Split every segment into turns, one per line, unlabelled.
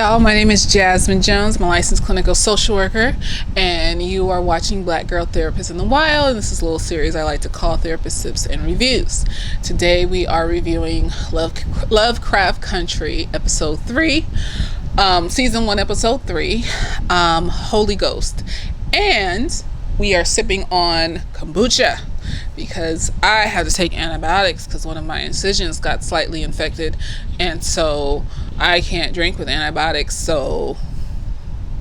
y'all. My name is Jasmine Jones. I'm a licensed clinical social worker, and you are watching Black Girl Therapists in the Wild. And this is a little series I like to call Therapist Tips and Reviews. Today we are reviewing Lovecraft Country Episode 3, Season 1, Episode 3, Holy Ghost. And we are sipping on kombucha because I had to take antibiotics because one of my incisions got slightly infected, and so I can't drink with antibiotics. So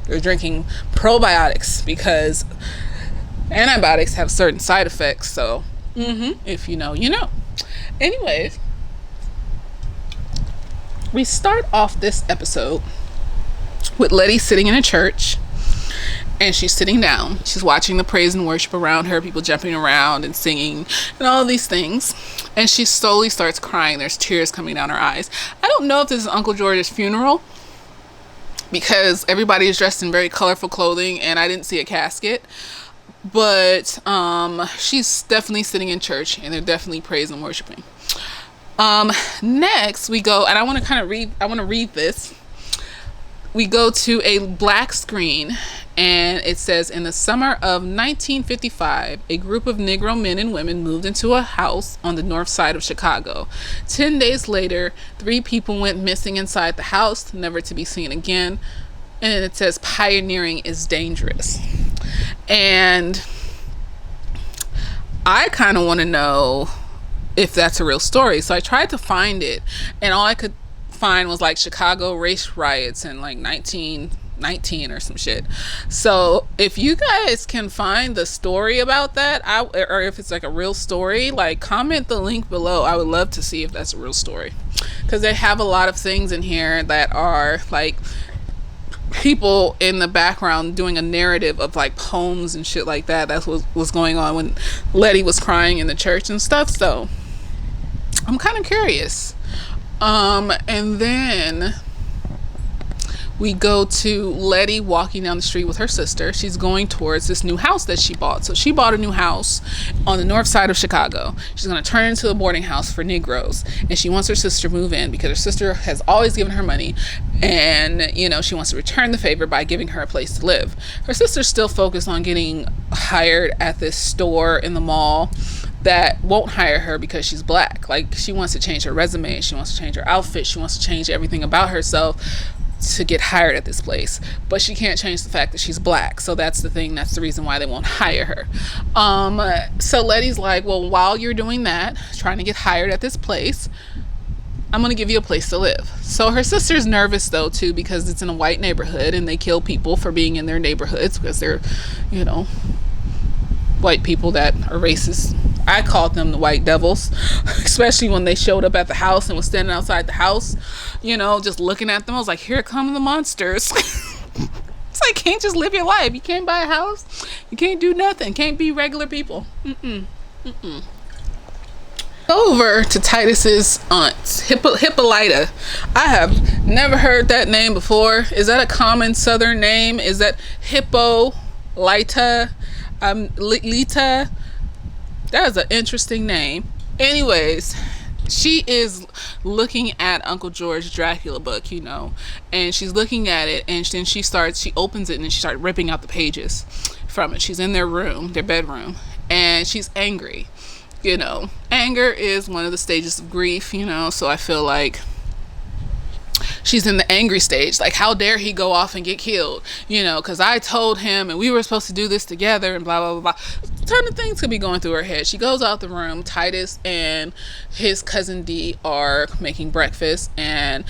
we're drinking probiotics because antibiotics have certain side effects. So if you know, you know. Anyways, we start off this episode with Letty sitting in a church. And she's sitting down. She's watching the praise and worship around her, people jumping around and singing and all these things. And she slowly starts crying. There's tears coming down her eyes. I don't know if this is Uncle George's funeral because everybody is dressed in very colorful clothing and I didn't see a casket. But she's definitely sitting in church and they're definitely praising and worshiping. Next we go, and I want to read this. We go to a black screen, and it says, in the summer of 1955, a group of Negro men and women moved into a house on the north side of Chicago. 10 days later, 3 people went missing inside the house, never to be seen again. And it says, pioneering is dangerous. And I kind of want to know if that's a real story. So I tried to find it, and all I could find was like Chicago race riots in like 1919 or some shit. So if you guys can find the story about that, or if it's like a real story, like comment the link below. I would love to see if that's a real story, because they have a lot of things in here that are like people in the background doing a narrative of like poems and shit like that. That's what was going on when Letty was crying in the church and stuff. So I'm kind of curious. And then we go to Letty walking down the street with her sister. She's going towards this new house that she bought. So she bought a new house on the north side of Chicago. She's going to turn it into a boarding house for Negroes. And she wants her sister to move in because her sister has always given her money. And, you know, she wants to return the favor by giving her a place to live. Her sister's still focused on getting hired at this store in the mall that won't hire her because she's black. Like, she wants to change her resume. She wants to change her outfit. She wants to change everything about herself to get hired at this place, but she can't change the fact that she's black. So that's the thing. That's the reason why they won't hire her. So Letty's like, well, while you're doing that, trying to get hired at this place, I'm gonna give you a place to live. So her sister's nervous though too, because it's in a white neighborhood and they kill people for being in their neighborhoods because they're, you know, white people that are racist. I called them the white devils, especially when they showed up at the house and was standing outside the house, you know, just looking at them. I was like, here come the monsters. It's like, can't just live your life. You can't buy a house. You can't do nothing. Can't be regular people. Over to Titus's aunt, Hippolyta. I have never heard that name before. Is that a common southern name? Is that Hippolyta? Lita? That is an interesting name. Anyways, she is looking at Uncle George Dracula book, you know, and she's looking at it, and then she opens it and she starts ripping out the pages from it. She's in their bedroom, and she's angry. You know, anger is one of the stages of grief, you know, so I feel like she's in the angry stage. Like, how dare he go off and get killed, you know, because I told him and we were supposed to do this together and blah, blah, blah, blah. A ton of things could be going through her head. She goes out the room. Titus and his cousin D are making breakfast, and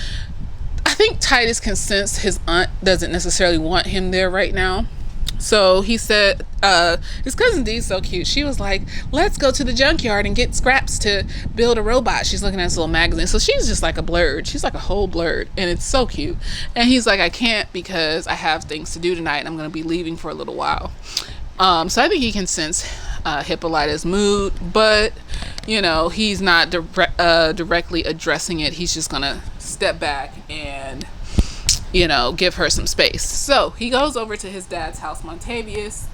I think Titus can sense his aunt doesn't necessarily want him there right now. So he said, his cousin D is so cute. She was like, let's go to the junkyard and get scraps to build a robot. She's looking at this little magazine. So she's just like a blurred. She's like a whole blurred. And it's so cute. And he's like, I can't because I have things to do tonight and I'm going to be leaving for a little while. So I think he can sense Hippolyta's mood. But, you know, he's not directly addressing it. He's just going to step back and, you know, give her some space. So he goes over to his dad's house, Montavious.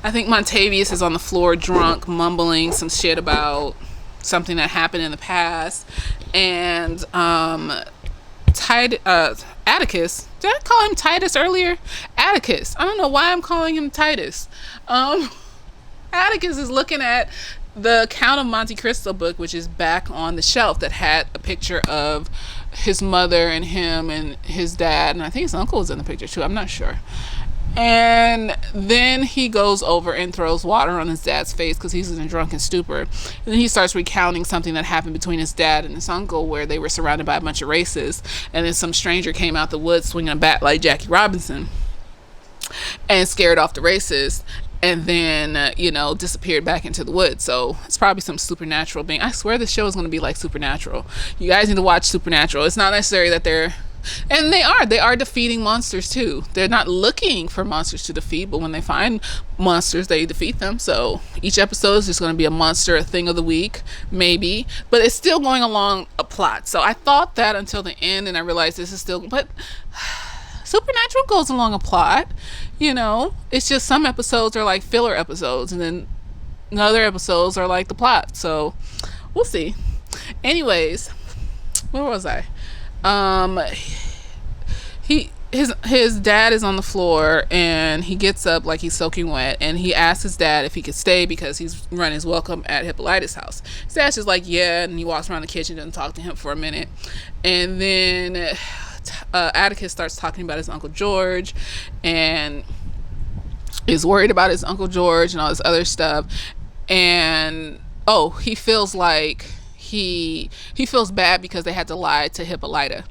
I think Montavious is on the floor drunk, mumbling some shit about something that happened in the past. And Atticus. Did I call him Titus earlier? Atticus. I don't know why I'm calling him Titus. Atticus is looking at the Count of Monte Cristo book, which is back on the shelf, that had a picture of his mother and him and his dad, and I think his uncle was in the picture too, I'm not sure. And then he goes over and throws water on his dad's face because he's in a drunken stupor. And then he starts recounting something that happened between his dad and his uncle, where they were surrounded by a bunch of racists, and then some stranger came out the woods swinging a bat like Jackie Robinson and scared off the racists, and then disappeared back into the woods. So it's probably some supernatural being. I swear this show is going to be like Supernatural. You guys need to watch Supernatural. It's not necessary that they are defeating monsters too. They're not looking for monsters to defeat, but when they find monsters, they defeat them. So each episode is just going to be a monster, a thing of the week, maybe, but it's still going along a plot. So I thought that until the end, and I realized this is still, but Supernatural goes along a plot. It's just some episodes are like filler episodes, and then other episodes are like the plot. So we'll see. Anyways, where was I? His dad is on the floor, and he gets up like he's soaking wet, and he asks his dad if he could stay because he's run his welcome at Hippolyta's house. His dad's just like, yeah, and he walks around the kitchen, doesn't talk to him for a minute, and then Atticus starts talking about his Uncle George and is worried about his Uncle George and all this other stuff, and he feels like he feels bad because they had to lie to Hippolyta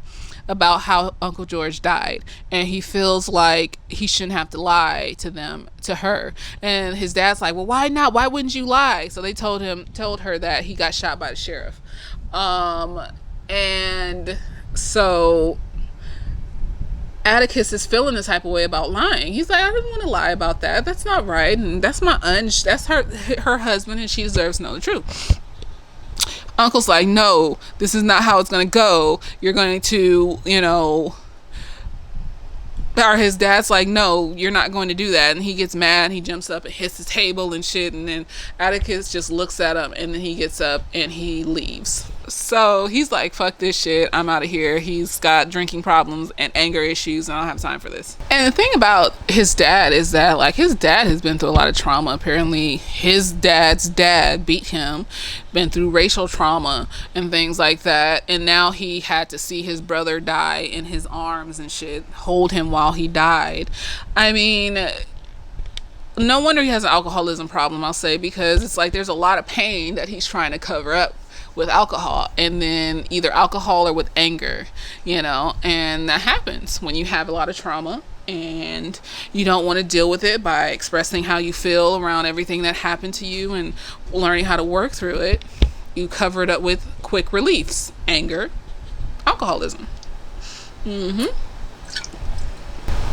about how Uncle George died, and he feels like he shouldn't have to lie to her. And his dad's like, well, why not? Why wouldn't you lie? So they told her that he got shot by the sheriff. And so Atticus is feeling the type of way about lying. He's like, I didn't want to lie about that. That's not right. And that's that's her husband, and she deserves to know the truth. Uncle's like, no, this is not how it's going to go. You're going to, or his dad's like, no, you're not going to do that. And he gets mad. He jumps up and hits the table and shit. And then Atticus just looks at him, and then he gets up and he leaves. So he's like, fuck this shit, I'm out of here. He's got drinking problems and anger issues, and I don't have time for this. And the thing about his dad is that, like, his dad has been through a lot of trauma. Apparently his dad's dad beat him, been through racial trauma and things like that, and now he had to see his brother die in his arms and shit, hold him while he died. I mean, no wonder he has an alcoholism problem, I'll say, because it's like there's a lot of pain that he's trying to cover up with alcohol, and then either alcohol or with anger, and that happens when you have a lot of trauma and you don't want to deal with it by expressing how you feel around everything that happened to you and learning how to work through it. You cover it up with quick reliefs: anger, alcoholism.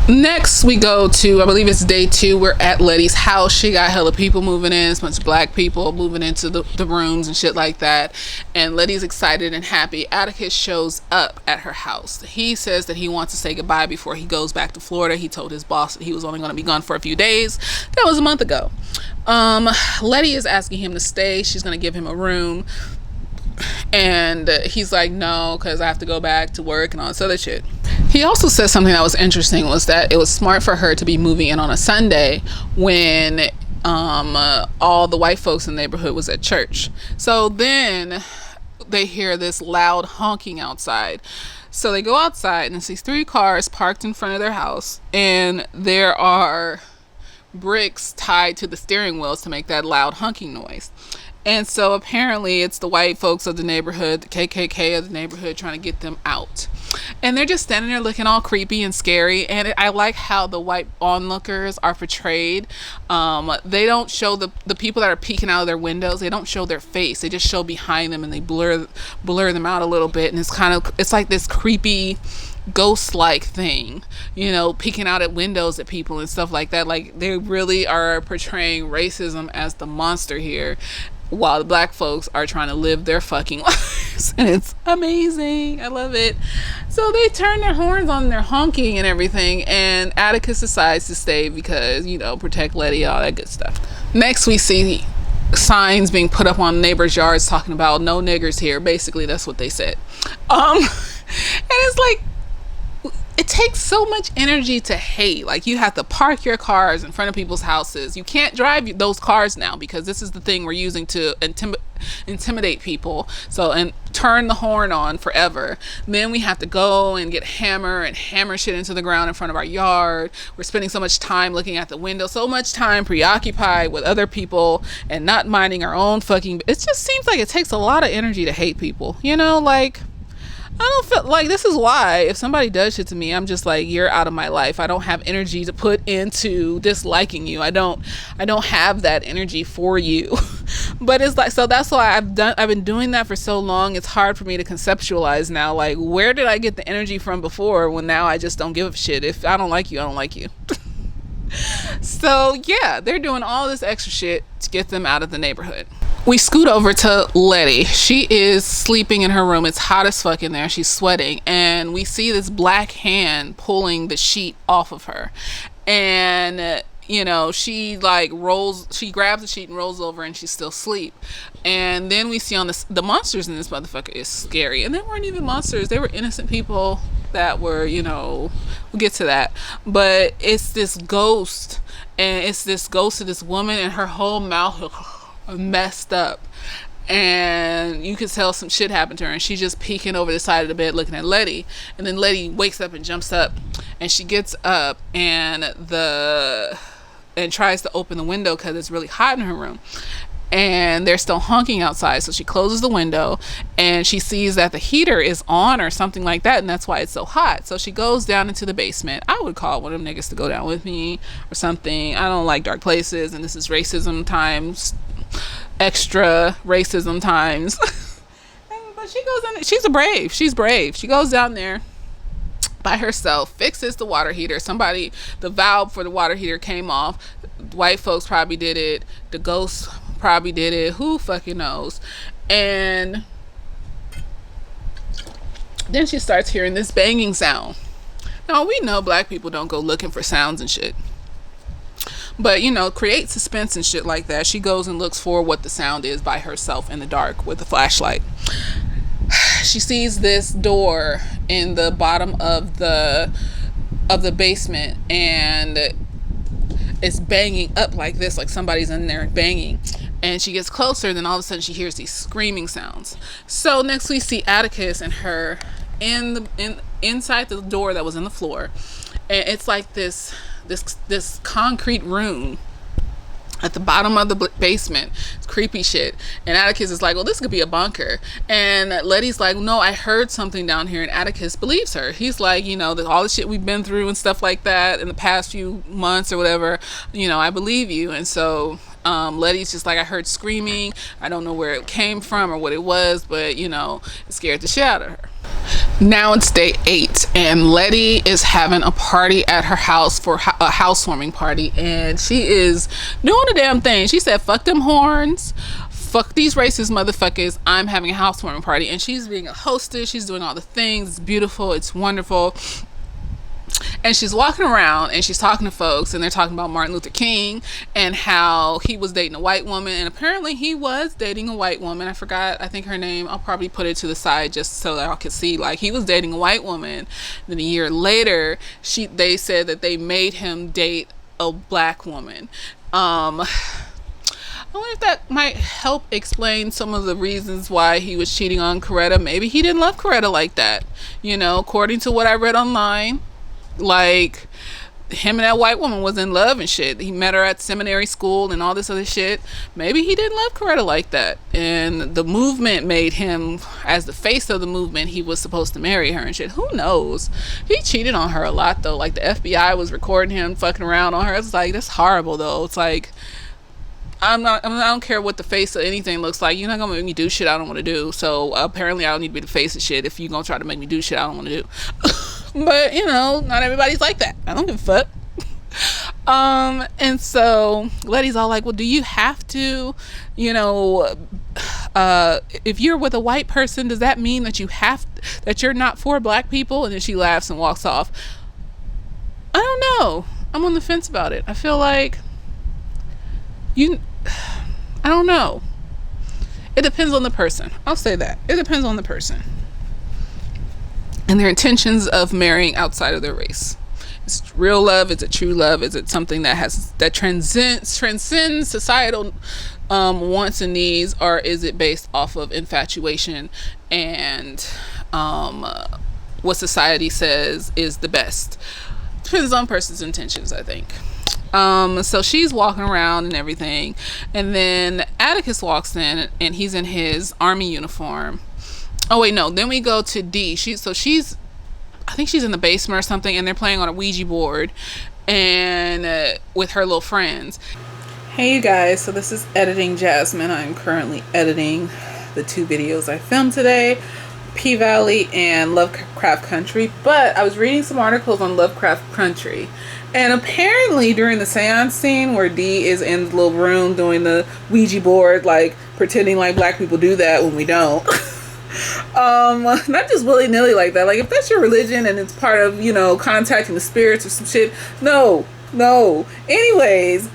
Next we go to, I believe it's day 2, we're at Letty's house. She got hella people moving in, a bunch of black people moving into the rooms and shit like that, and Letty's excited and happy. Atticus shows up at her house. He says that he wants to say goodbye before he goes back to Florida. He told his boss that he was only going to be gone for a few days. That was a month ago. Letty is asking him to stay. She's going to give him a room, and he's like, no, because I have to go back to work and all this other shit. He also said something that was interesting, was that it was smart for her to be moving in on a Sunday when all the white folks in the neighborhood was at church. So then they hear this loud honking outside. So they go outside and see 3 cars parked in front of their house, and there are bricks tied to the steering wheels to make that loud honking noise. And so apparently it's the white folks of the neighborhood, the KKK of the neighborhood, trying to get them out. And they're just standing there looking all creepy and scary. And I like how the white onlookers are portrayed. They don't show the people that are peeking out of their windows. They don't show their face. They just show behind them, and they blur them out a little bit. And it's like this creepy ghost-like thing, peeking out at windows at people and stuff like that. Like, they really are portraying racism as the monster here, while the black folks are trying to live their fucking lives. And it's amazing. I love it. So they turn their horns on, their honking and everything, and Atticus decides to stay because, protect Letty, all that good stuff. Next we see signs being put up on neighbors' yards talking about no niggers here. Basically, that's what they said. And it's like, it takes so much energy to hate. Like, you have to park your cars in front of people's houses. You can't drive those cars now because this is the thing we're using to intimidate people. So, and turn the horn on forever. Then we have to go and get hammer and hammer shit into the ground in front of our yard. We're spending so much time looking at the window, so much time preoccupied with other people and not minding our own fucking. It just seems like it takes a lot of energy to hate people, you know? Like, I don't feel like, this is why if somebody does shit to me, I'm just like, you're out of my life. I don't have energy to put into disliking you. I don't have that energy for you. But it's like, so that's why I've been doing that for so long. It's hard for me to conceptualize now, like, where did I get the energy from before, when now I just don't give a shit. If I don't like you, I don't like you. So yeah, they're doing all this extra shit to get them out of the neighborhood. We scoot over to Letty. She is sleeping in her room. It's hot as fuck in there. She's sweating. And we see this black hand pulling the sheet off of her. And, you know, she like she grabs the sheet and rolls over, and she's still asleep. And then we see on the monsters in this motherfucker is scary. And they weren't even monsters. They were innocent people that were, you know, we'll get to that. But it's this ghost. And it's this ghost of this woman, and her whole mouth messed up, and you could tell some shit happened to her, and she's just peeking over the side of the bed looking at Letty. And then Letty wakes up and jumps up, and she gets up and tries to open the window because it's really hot in her room, and they're still honking outside. So she closes the window, and she sees that the heater is on or something like that, and that's why it's so hot. So she goes down into the basement. I would call one of them niggas to go down with me or something. I don't like dark places, and this is racism times, extra racism times. But she goes in, she's brave. She goes down there by herself, fixes the water heater. The valve for the water heater came off. White folks probably did it. The ghost probably did it. Who fucking knows? And then she starts hearing this banging sound. Now, we know black people don't go looking for sounds and shit, but, you know, create suspense and shit like that. She goes and looks for what the sound is by herself in the dark with a flashlight. She sees this door in the bottom of the basement, and it's banging up like this, like somebody's in there banging. And she gets closer, then all of a sudden she hears these screaming sounds. So next we see Atticus and her inside the door that was in the floor, and it's like this concrete room at the bottom of the basement. It's creepy shit. And Atticus is like, well, this could be a bunker. And Letty's like, no, I heard something down here. And Atticus believes her. He's like, you know, all the shit we've been through and stuff like that in the past few months or whatever, you know, I believe you. And so Letty's just like, I heard screaming. I don't know where it came from or what it was, but, you know, it scared the shit out of her. Now it's day 8, and Letty is having a party at her house for a housewarming party, and she is doing a damn thing. She said, fuck them horns, fuck these racist motherfuckers, I'm having a housewarming party. And she's being a hostess, she's doing all the things, it's beautiful, it's wonderful. And she's walking around and she's talking to folks, and they're talking about Martin Luther King and how he was dating a white woman. And apparently he was dating a white woman. I forgot, I think her name. I'll probably put it to the side just so that I can see. Like, he was dating a white woman. Then a year later, they said that they made him date a black woman. I wonder if that might help explain some of the reasons why he was cheating on Coretta. Maybe he didn't love Coretta like that. You know, according to what I read online, like, him and that white woman was in love and shit. He met her at seminary school and all this other shit. Maybe he didn't love Coretta like that, and the movement made him, as the face of the movement, he was supposed to marry her and shit. Who knows? He cheated on her a lot though. Like, the FBI was recording him fucking around on her. It's like, that's horrible though. It's like, I don't care what the face of anything looks like. You're not gonna make me do shit I don't want to do. So apparently I don't need to be the face of shit if you're gonna try to make me do shit I don't want to do. But, you know, not everybody's like that. I don't give a fuck. And so Letty's all like, well, do you have to, you know, if you're with a white person, does that mean that that you're not for black people? And then she laughs and walks off. I don't know. I'm on the fence about it. I feel like I don't know. It depends on the person. I'll say that. It depends on the person. and their intentions of marrying outside of their race. Is it real love? Is it true love? Is it something that transcends societal wants and needs, or is it based off of infatuation and what society says is the best? Depends on person's intentions, I think. So she's walking around and everything, and then Atticus walks in, and he's in his army uniform. Oh wait, no. Then we go to D. I think she's in the basement or something, and they're playing on a Ouija board, and with her little friends. Hey you guys, so this is Editing Jasmine. I'm currently editing the 2 videos I filmed today, P-Valley and Lovecraft Country. But I was reading some articles on Lovecraft Country, and apparently during the seance scene where Dee is in the little room doing the Ouija board, like pretending like black people do that when we don't. Not just willy-nilly like that. Like, if that's your religion and it's part of, you know, contacting the spirits or some shit, no. Anyways,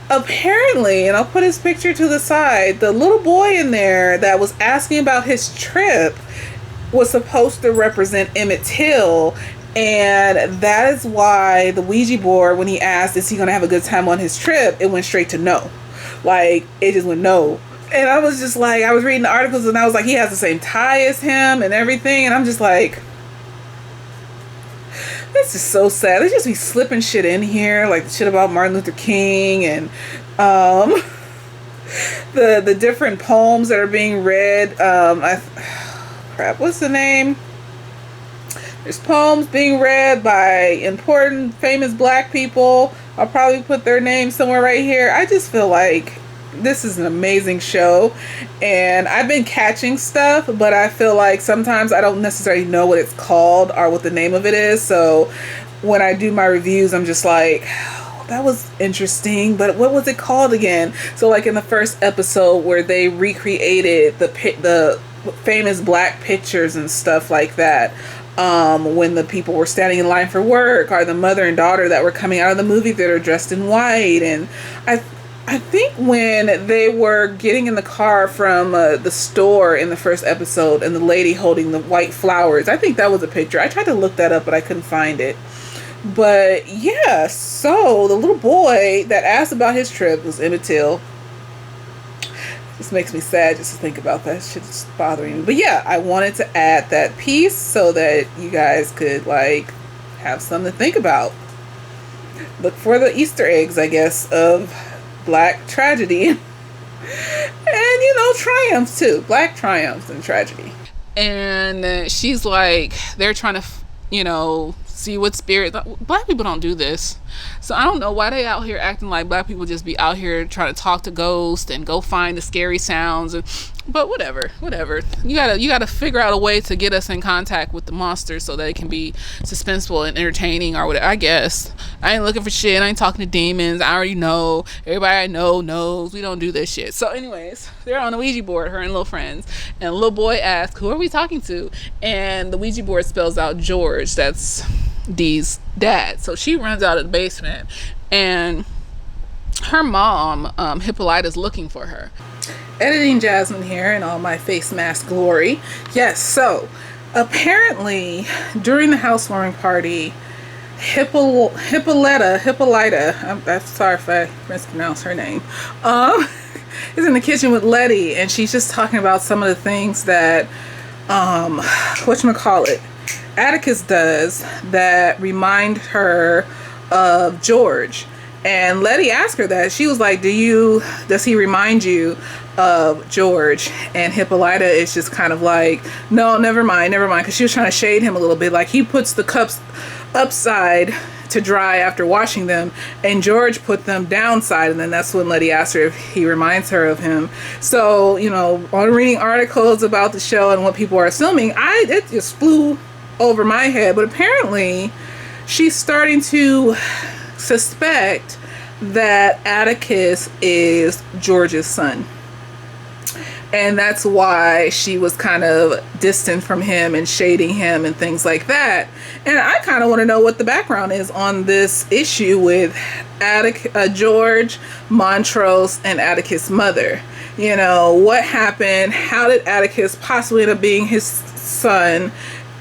apparently, and I'll put his picture to the side, the little boy in there that was asking about his trip was supposed to represent Emmett Till, and that is why the Ouija board, when he asked is he gonna have a good time on his trip, it went straight to no. Like, it just went no. And I was just like, I was reading the articles and I was like, he has the same tie as him and everything. And I'm just like, this is so sad. They just be slipping shit in here, like the shit about Martin Luther King and the different poems that are being read. Crap, what's the name? There's poems being read by important, famous black people. I'll probably put their names somewhere right here. I just feel like this is an amazing show, and I've been catching stuff, but I feel like sometimes I don't necessarily know what it's called or what the name of it is. So when I do my reviews, I'm just like, oh, that was interesting, but what was it called again? So like in the first episode where they recreated the famous black pictures and stuff like that, when the people were standing in line for work, or the mother and daughter that were coming out of the movie theater dressed in white. And I think when they were getting in the car from the store in the first episode, and the lady holding the white flowers, I think that was a picture. I tried to look that up, but I couldn't find it. But yeah, so the little boy that asked about his trip was Emmett Till. This makes me sad just to think about that. Shit's bothering me. But yeah, I wanted to add that piece so that you guys could like have something to think about. Look for the Easter eggs, I guess, of black tragedy and, you know, triumphs too. Black triumphs and tragedy. And she's like, they're trying to, you know, see what spirit. Black people don't do this, so I don't know why they out here acting like black people just be out here trying to talk to ghosts and go find the scary sounds. But whatever, you gotta figure out a way to get us in contact with the monsters so that it can be suspenseful and entertaining or whatever. I guess I ain't looking for shit. I ain't talking to demons. I already know. Everybody I know knows we don't do this shit. So anyways, they're on the Ouija board, her and little friends, and the little boy asks, who are we talking to? And the Ouija board spells out George. That's Dee's dad. So she runs out of the basement, and her mom, Hippolyta's looking for her. Editing Jasmine here in all my face mask glory. Yes, so apparently during the housewarming party, Hippolyta, I'm sorry if I mispronounce her name, is in the kitchen with Letty, and she's just talking about some of the things that whatchamacallit, Atticus does that remind her of George. And Letty asked her that. She was like, does he remind you of George? And Hippolyta is just kind of like, no, never mind, because she was trying to shade him a little bit. Like, he puts the cups upside to dry after washing them, and George put them downside. And then that's when Letty asked her if he reminds her of him. So, you know, on reading articles about the show and what people are assuming, it just flew over my head. But apparently she's starting to suspect that Atticus is George's son, and that's why she was kind of distant from him and shading him and things like that. And I kind of want to know what the background is on this issue with George, Montrose, and Atticus' mother. You know, what happened? How did Atticus possibly end up being his son?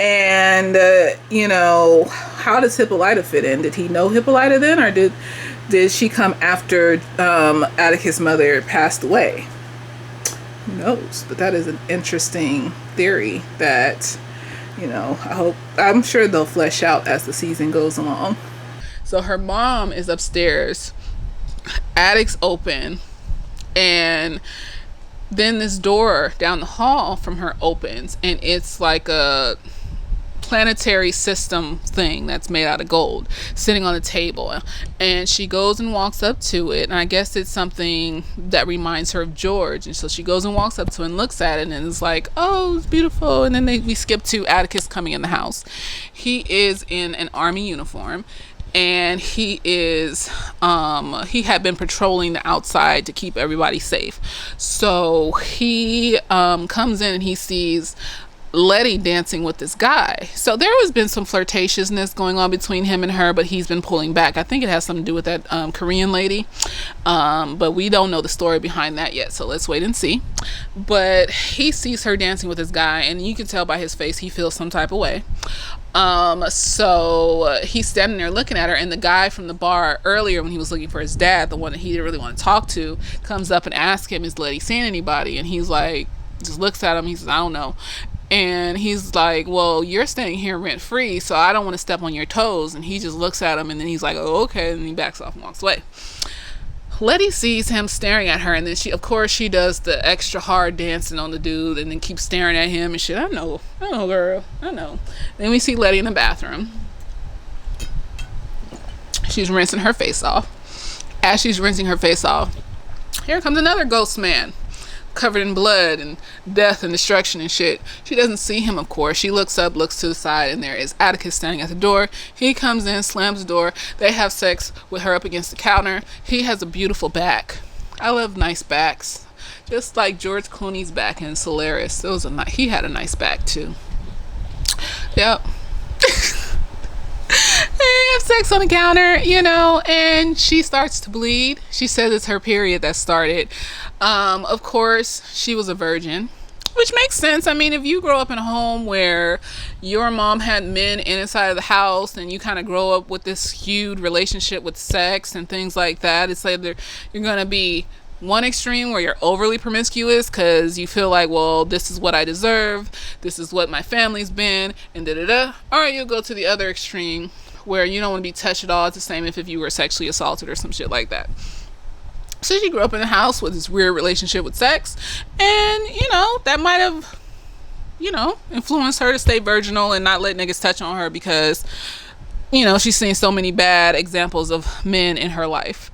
And how does Hippolyta fit in? Did he know Hippolyta then, or did she come after Atticus' mother passed away? Who knows? But that is an interesting theory that I'm sure they'll flesh out as the season goes along. So her mom is upstairs, attic's open, and then this door down the hall from her opens, and it's like a planetary system thing that's made out of gold sitting on a table, and she goes and walks up to it, and I guess it's something that reminds her of George, and so she goes and walks up to it and looks at it, and it's like, oh, it's beautiful. And then we skip to Atticus coming in the house. He is in an army uniform, and he had been patrolling the outside to keep everybody safe. So he comes in and he sees Letty dancing with this guy. So there has been some flirtatiousness going on between him and her, but he's been pulling back. I think it has something to do with that Korean lady, but we don't know the story behind that yet, so let's wait and see. But he sees her dancing with this guy, and you can tell by his face he feels some type of way. So he's standing there looking at her, and the guy from the bar earlier when he was looking for his dad, the one that he didn't really want to talk to, comes up and asks him, is Letty seeing anybody? And he's like, just looks at him, he says, I don't know. And he's like, well, you're staying here rent free, so I don't want to step on your toes. And he just looks at him, and then he's like, oh, okay. And he backs off and walks away. Letty sees him staring at her, and then she does the extra hard dancing on the dude, and then keeps staring at him and shit. I know, girl, I know. Then we see Letty in the bathroom. She's rinsing her face off. As she's rinsing her face off, here comes another ghost man, covered in blood and death and destruction and shit. She doesn't see him, of course. She looks up, looks to the side, and there is Atticus standing at the door. He comes in, slams the door. They have sex with her up against the counter. He has a beautiful back. I love nice backs, just like George Clooney's back in Solaris. He had a nice back too. Yep. They have sex on the counter, and she starts to bleed. She says it's her period that started. Of course, she was a virgin, which makes sense. I mean, if you grow up in a home where your mom had men inside of the house, and you kind of grow up with this huge relationship with sex and things like that, it's like you're going to be one extreme where you're overly promiscuous because you feel like, well, this is what I deserve, this is what my family's been, and da-da-da. Or you go to the other extreme where you don't want to be touched at all. It's the same if you were sexually assaulted or some shit like that. So she grew up in a house with this weird relationship with sex, and that might have influenced her to stay virginal and not let niggas touch on her because she's seen so many bad examples of men in her life.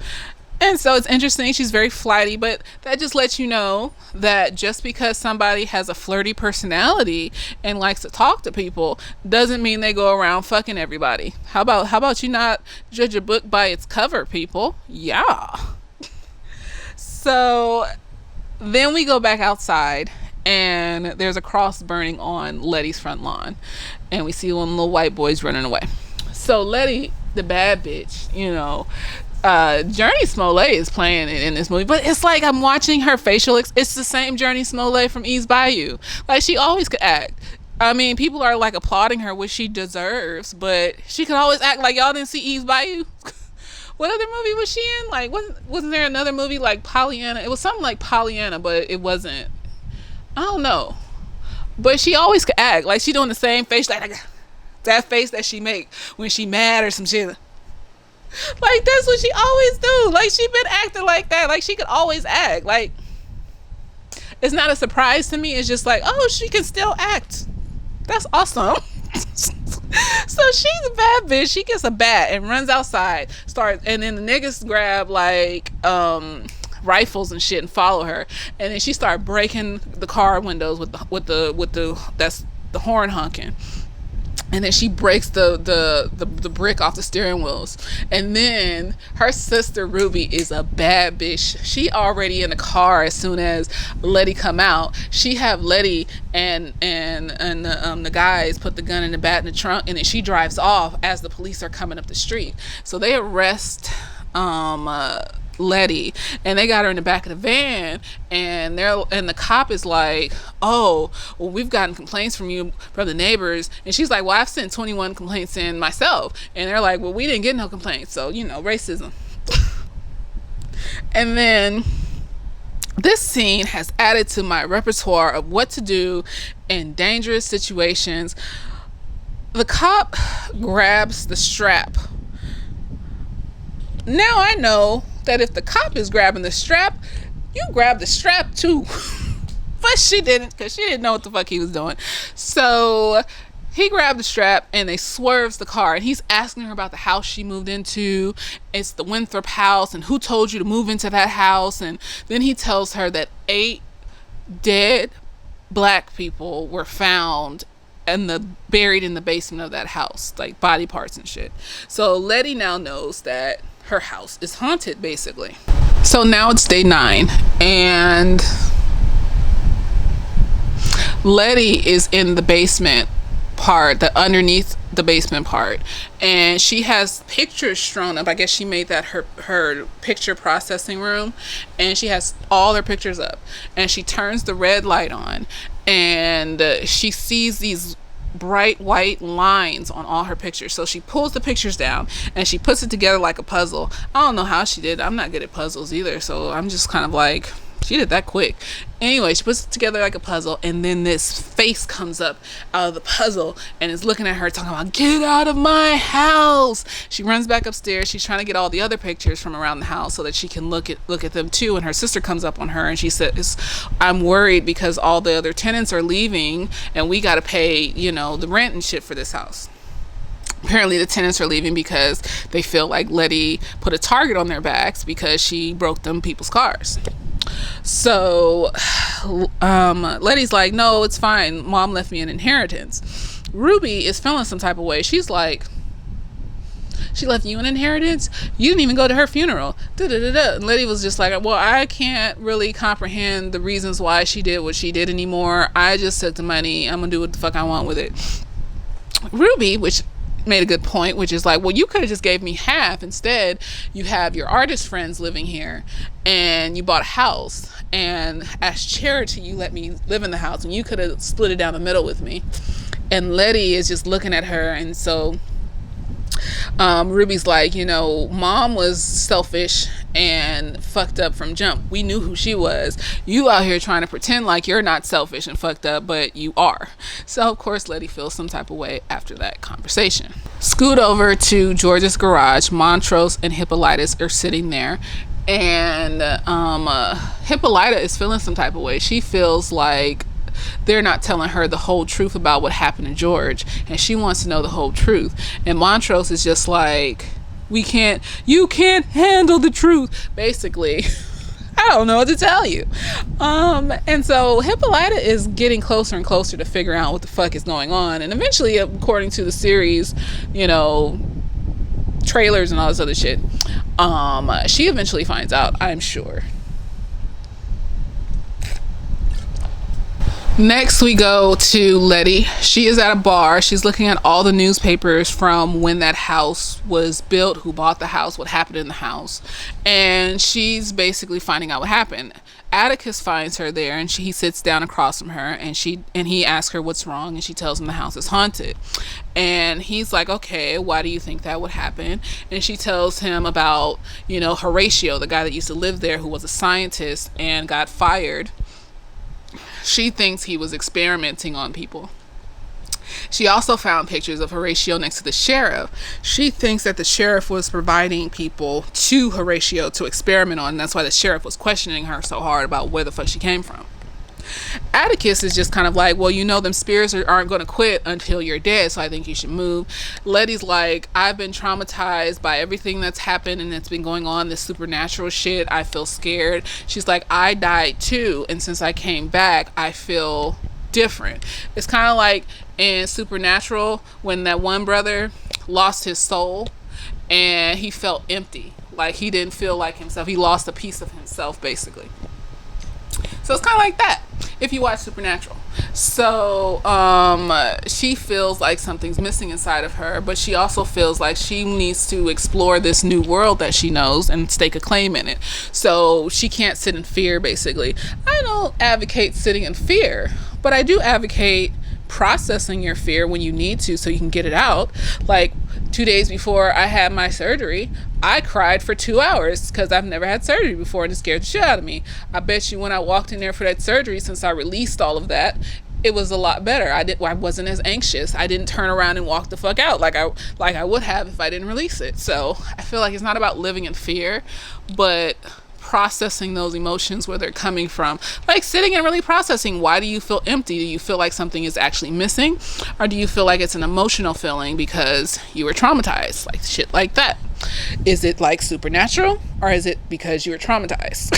And so it's interesting. She's very flighty, but that just lets you know that just because somebody has a flirty personality and likes to talk to people doesn't mean they go around fucking everybody. How about you not judge a book by its cover, people? Yeah. So then we go back outside, and there's a cross burning on Letty's front lawn, and we see one little white boys running away. So Letty, the bad bitch, Journey Smollett is playing it in this movie, but it's like I'm watching her facial. It's the same Journey Smollett from East Bayou. Like, she always could act. I mean, people are like applauding her, which she deserves, but she could always act. Like, y'all didn't see East Bayou? What other movie was she in? Like, wasn't there another movie like Pollyanna? It was something like Pollyanna, but it wasn't. I don't know. But she always could act. Like, she doing the same face, like that face that she make when she mad or some shit. Like, that's what she always do. Like, she been acting like that. Like, she could always act. Like, it's not a surprise to me. It's just like, oh, she can still act. That's awesome. So she's a bad bitch. She gets a bat and runs outside, and then the niggas grab like rifles and shit and follow her, and then she start breaking the car windows with the horn honking. And then she breaks the brick off the steering wheels. And then her sister Ruby is a bad bitch. She already in the car as soon as Letty come out. She have Letty and the guys put the gun and the bat in the trunk, and then she drives off as the police are coming up the street. So they arrest Letty, and they got her in the back of the van, and the cop is like, oh, well, we've gotten complaints from the neighbors, and she's like, well, I've sent 21 complaints in myself, and they're like, well, we didn't get no complaints, so racism. And then this scene has added to my repertoire of what to do in dangerous situations. The cop grabs the strap. Now I know that if the cop is grabbing the strap, you grab the strap too. But she didn't, because she didn't know what the fuck he was doing. So he grabbed the strap and they swerves the car, and he's asking her about the house she moved into. It's the Winthrop house, and who told you to move into that house. And then he tells her that 8 dead black people were found buried in the basement of that house, like body parts and shit. So Letty now knows that her house is haunted, basically. So now it's day 9, and Letty is in the basement part, the underneath the basement part, and she has pictures strewn up. I guess she made that her picture processing room, and she has all her pictures up, and she turns the red light on, and she sees these bright white lines on all her pictures. So she pulls the pictures down and she puts it together like a puzzle. I don't know how she did. I'm not good at puzzles either, so I'm just kind of like, she did that quick. Anyway, she puts it together like a puzzle, and then this face comes up out of the puzzle and is looking at her, talking about, get out of my house. She runs back upstairs. She's trying to get all the other pictures from around the house so that she can look at them too. And her sister comes up on her and she says, I'm worried because all the other tenants are leaving and we got to pay, the rent and shit for this house. Apparently the tenants are leaving because they feel like Letty put a target on their backs because she broke them people's cars. So Letty's like, no, it's fine, mom left me an inheritance. Ruby is feeling some type of way. She's like, she left you an inheritance? You didn't even go to her funeral. And Letty was just like, well, I can't really comprehend the reasons why she did what she did anymore. I just took the money. I'm gonna do what the fuck I want with it. Ruby, which made a good point, which is like, well, you could have just gave me half. Instead, you have your artist friends living here and you bought a house, and as charity you let me live in the house, and you could have split it down the middle with me. And Letty is just looking at her, and so Ruby's like, mom was selfish and fucked up from jump. We knew who she was. You out here trying to pretend like you're not selfish and fucked up, but you are. So of course Letty feels some type of way after that conversation. Scoot over to George's garage. Montrose and Hippolytus are sitting there, and Hippolyta is feeling some type of way. She feels like they're not telling her the whole truth about what happened to George, and she wants to know the whole truth. And Montrose is just like, you can't handle the truth, basically. I don't know what to tell you. And so Hippolyta is getting closer and closer to figure out what the fuck is going on, and eventually, according to the series, trailers and all this other shit, she eventually finds out, I'm sure. Next we go to Letty. She is at a bar. She's looking at all the newspapers from when that house was built, who bought the house, what happened in the house, and she's basically finding out what happened. Atticus finds her there, and he sits down across from her, and he asks her what's wrong, and she tells him the house is haunted. And he's like, okay, why do you think that would happen? And she tells him about, Horatio, the guy that used to live there, who was a scientist and got fired. She thinks he was experimenting on people. She also found pictures of Horatio next to the sheriff. She thinks that the sheriff was providing people to Horatio to experiment on, and that's why the sheriff was questioning her so hard about where the fuck she came from. Atticus is just kind of like, well, them spirits aren't going to quit until you're dead, so I think you should move. Letty's like, I've been traumatized by everything that's happened and that's been going on, this supernatural shit. I feel scared. She's like, I died too, and since I came back, I feel different. It's kind of like in Supernatural when that one brother lost his soul and he felt empty, like he didn't feel like himself. He lost a piece of himself, basically. So it's kind of like that. if you watch Supernatural. So she feels like something's missing inside of her, but she also feels like she needs to explore this new world that she knows and stake a claim in it. So she can't sit in fear, basically. I don't advocate sitting in fear, but I do advocate processing your fear when you need to so you can get it out. Like 2 days before I had my surgery, I cried for 2 hours because I've never had surgery before and it scared the shit out of me. I bet you when I walked in there for that surgery, since I released all of that, it was a lot better. I wasn't as anxious. I didn't turn around and walk the fuck out like I would have if I didn't release it. So I feel like it's not about living in fear, but processing those emotions, where they're coming from. Like sitting and really processing, why do you feel empty? Do you feel like something is actually missing? Or do you feel like it's an emotional feeling because you were traumatized? Like shit like that. Is it like supernatural, or is it because you were traumatized?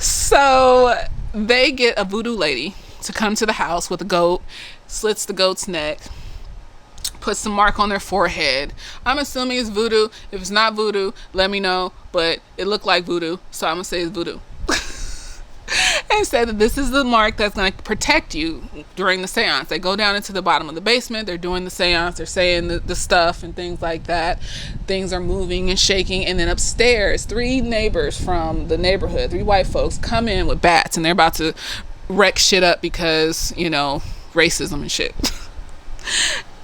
So they get a voodoo lady to come to the house with a goat, slits the goat's neck, puts some mark on their forehead. I'm assuming it's voodoo. If it's not voodoo, let me know, but it looked like voodoo, so I'm gonna say it's voodoo. And say that this is the mark that's going to protect you during the seance. They go down into the bottom of the basement, they're doing the seance, they're saying the stuff and things like that. Things are moving and shaking, and then upstairs, 3 neighbors from the neighborhood, 3 white folks, come in with bats, and they're about to wreck shit up because, you know, racism and shit.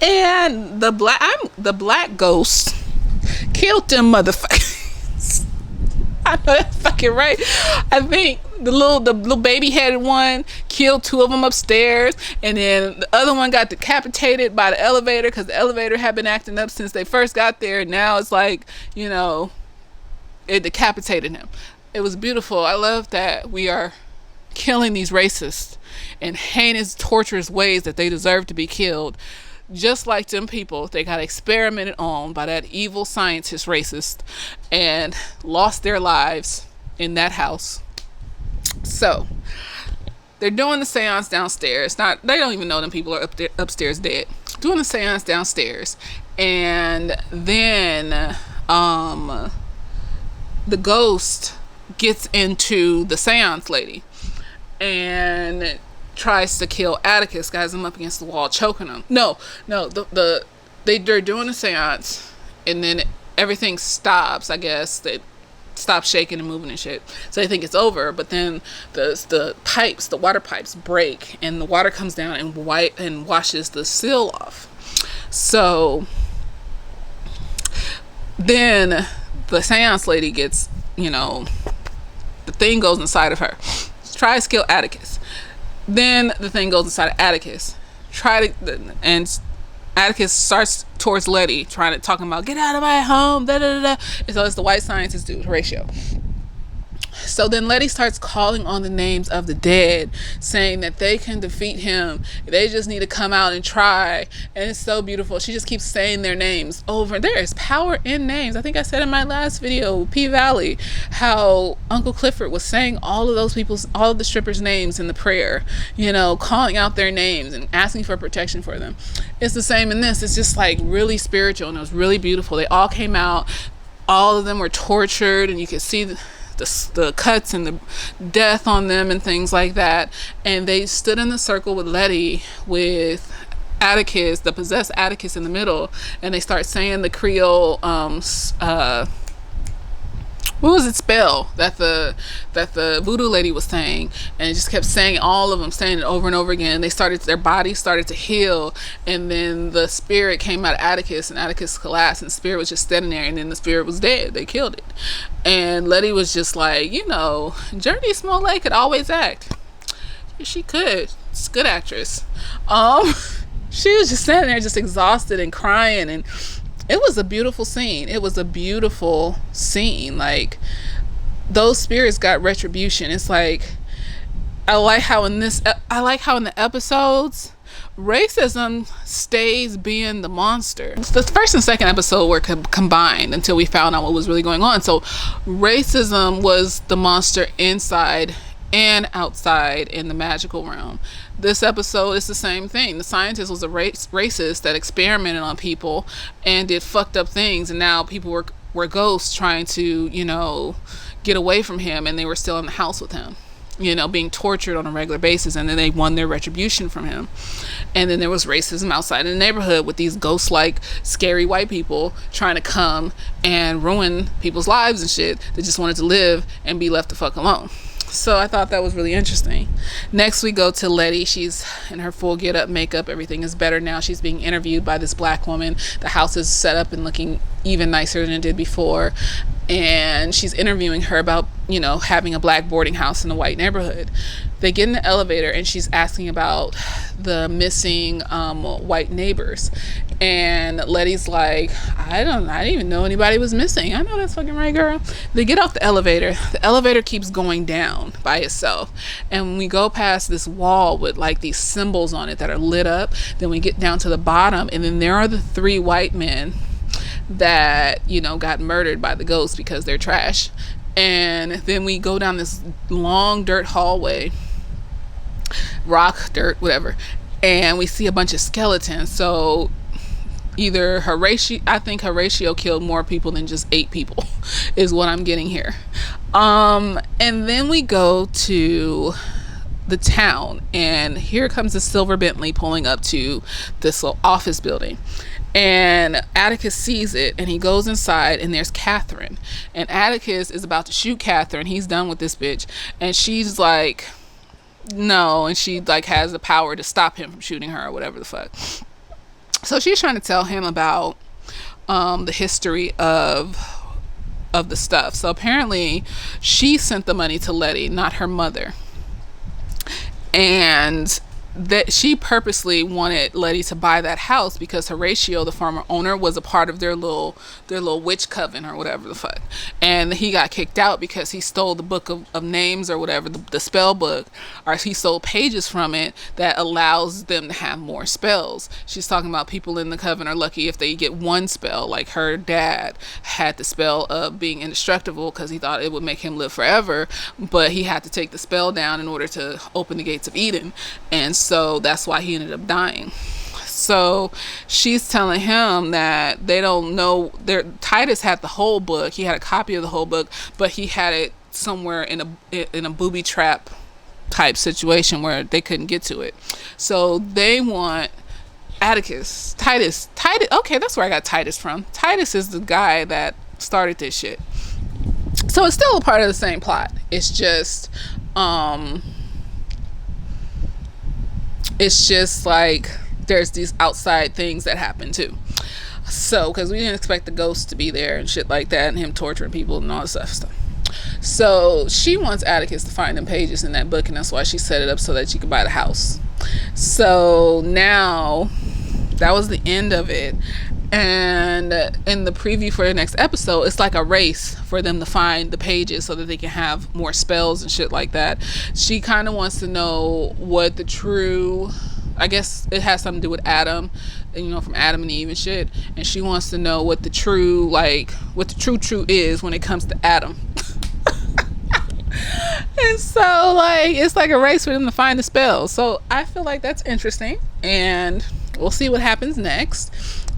And the black ghost killed them motherfuckers. I know that's fucking right. I think the little baby headed one killed 2 of them upstairs, and then the other one got decapitated by the elevator because the elevator had been acting up since they first got there. And now it's like, you know, it decapitated him. It was beautiful. I love that we are killing these racists in heinous, torturous ways that they deserve to be killed. Just like them people, they got experimented on by that evil scientist racist and lost their lives in that house. So they're doing the seance downstairs. They don't even know them people are upstairs dead. Doing the seance downstairs, and then the ghost gets into the seance lady and tries to kill Atticus, guys him up against the wall, choking him. They're doing a seance, and then everything stops. I guess they stop shaking and moving and shit, so they think it's over. But then the water pipes break, and the water comes down and washes the seal off. So then the seance lady gets, you know, the thing goes inside of her, tries to kill Atticus. Then the thing goes inside of Atticus. And Atticus starts towards Letty, talking about, get out of my home, da da da da. And so it's the white scientist dude, Horatio. So then Letty starts calling on the names of the dead, saying that they can defeat him. They just need to come out and try. And it's so beautiful. She just keeps saying their names over. There is power in names. I think I said in my last video, P-Valley, how Uncle Clifford was saying all of the strippers' names in the prayer, you know, calling out their names and asking for protection for them. It's the same in this. It's just like really spiritual, and it was really beautiful. They all came out. All of them were tortured, and you could see the cuts and the death on them and things like that. And they stood in the circle with Letty, with Atticus, the possessed Atticus, in the middle, and they start saying the Creole what was it spell that the voodoo lady was saying, and it just kept saying, all of them saying it over and over again. Their bodies started to heal, and then the spirit came out of Atticus, and Atticus collapsed, and the spirit was just standing there, and then the spirit was dead. They killed it. And Letty was just like, you know, Journey Smollett could always act. She could. She's a good actress. She was just standing there just exhausted and crying, and it was a beautiful scene. It was a beautiful scene. Like, those spirits got retribution. It's like, I like how in the episodes, racism stays being the monster. The first and second episode were combined until we found out what was really going on. So racism was the monster inside and outside in the magical realm. This episode is the same thing. The scientist was a racist that experimented on people and did fucked up things, and now people were ghosts trying to, you know, get away from him, and they were still in the house with him. being tortured on a regular basis, and then they won their retribution from him. And then there was racism outside in the neighborhood with these ghost-like scary white people trying to come and ruin people's lives and shit that just wanted to live and be left the fuck alone. So I thought that was really interesting. Next we go to Letty. She's in her full get up makeup. Everything is better now. She's being interviewed by this black woman. The house is set up and looking even nicer than it did before. And she's interviewing her about, having a black boarding house in a white neighborhood. They get in the elevator and she's asking about the missing white neighbors. And Letty's like, I didn't even know anybody was missing. I know that's fucking right, girl. They get off the elevator. The elevator keeps going down by itself. And we go past this wall with like these symbols on it that are lit up. Then we get down to the bottom, and then there are the 3 white men that got murdered by the ghost because they're trash. And then we go down this long dirt hallway, rock, dirt, whatever, and we see a bunch of skeletons. So either I think Horatio killed more people than just 8 people is what I'm getting here. And then we go to the town, and here comes the silver Bentley pulling up to this little office building. And Atticus sees it, and he goes inside, and there's Catherine. And Atticus is about to shoot Catherine. He's done with this bitch. And she's like, no. And she like has the power to stop him from shooting her or whatever the fuck. So she's trying to tell him about the history of the stuff. So apparently she sent the money to Letty, not her mother. And that she purposely wanted Letty to buy that house because Horatio, the former owner, was a part of their little witch coven or whatever the fuck. And he got kicked out because he stole the book of names or whatever, the spell book, or he stole pages from it that allows them to have more spells. She's talking about people in the coven are lucky if they get 1 spell. Like her dad had the spell of being indestructible because he thought it would make him live forever, but he had to take the spell down in order to open the gates of Eden. And so that's why he ended up dying. So she's telling him that they don't know. Titus had the whole book. He had a copy of the whole book, but he had it somewhere in a booby trap type situation where they couldn't get to it. So they want Titus. Okay, that's where I got Titus from. Titus is the guy that started this shit. So it's still a part of the same plot. It's just like there's these outside things that happen too. So because we didn't expect the ghost to be there and shit like that, and him torturing people and all this stuff. So she wants Atticus to find them pages in that book, and that's why she set it up so that she could buy the house. So now that was the end of it. And in the preview for the next episode, it's like a race for them to find the pages so that they can have more spells and shit like that. She kind of wants to know what the true, I guess it has something to do with Adam, from Adam and Eve and shit. And she wants to know what the true is when it comes to Adam. And so it's like a race for them to find the spells. So I feel like that's interesting, and we'll see what happens next.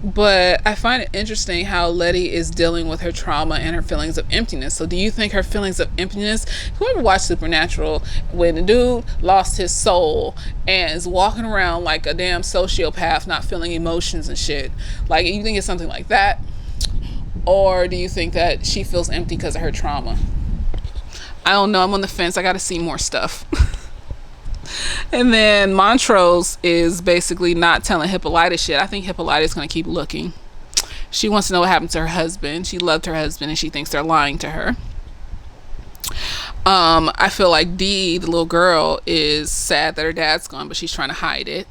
But I find it interesting how Letty is dealing with her trauma and her feelings of emptiness. So do you think her feelings of emptiness, whoever watched Supernatural, when the dude lost his soul and is walking around like a damn sociopath, not feeling emotions and shit, like, you think it's something like that? Or do you think that she feels empty because of her trauma? I don't know. I'm on the fence. I got to see more stuff. And then Montrose is basically not telling Hippolyta shit. I think Hippolyta's going to keep looking. She wants to know what happened to her husband. She loved her husband, and she thinks they're lying to her. I feel like Dee, the little girl, is sad that her dad's gone, but she's trying to hide it.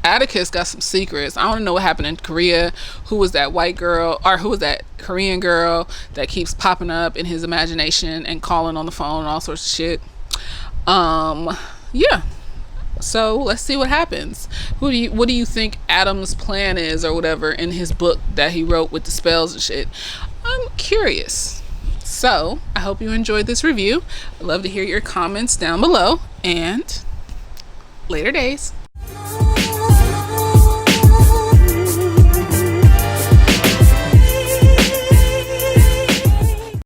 Atticus got some secrets. I want to know what happened in Korea. Who was that white girl, or who was that Korean girl that keeps popping up in his imagination and calling on the phone and all sorts of shit. Yeah. So let's see what happens. What do you think Adam's plan is, or whatever, in his book that he wrote with the spells and shit? I'm curious. So I hope you enjoyed this review. I'd love to hear your comments down below, and later days.